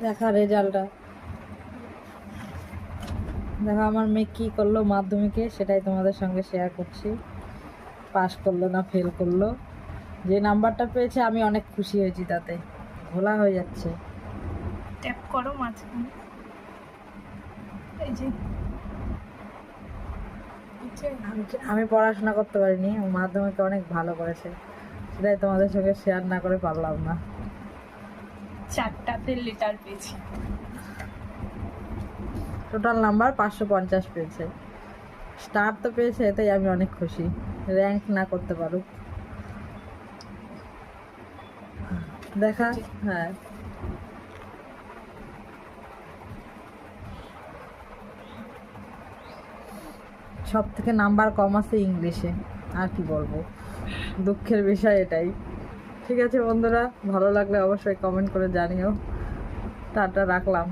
দেখা রেজাল্টটা, দেখো আমার মেয়ে কী করলো মাধ্যমিকে, সেটাই তোমাদের সঙ্গে শেয়ার করছি। পাস করলো না ফেল করলো, যে নাম্বারটা পেয়েছে আমি অনেক খুশি হয়েছি, তাতে ঘোলা হয়ে যাচ্ছে। ট্যাপ করো মাঝখানে, এই যে আমি পড়াশোনা করতে পারিনি, মাধ্যমিকে অনেক ভালো করেছে, সেটাই তোমাদের সঙ্গে শেয়ার না করে পারলাম না। 4টাতে লেটার পেয়েছি। টোটাল নাম্বার 550 পেয়েছে, স্টার তো পেয়েছে, এটাই আমি অনেক খুশি। র্যাঙ্ক না করতে পারুক, দেখা। হ্যাঁ, সব থেকে নাম্বার কম আছে ইংলিশে, আর কি বলবো, দুঃখের বিষয় এটাই। ঠিক আছে বন্ধুরা, ভালো লাগলে অবশ্যই কমেন্ট করে জানিও। টাটা, রাখলাম।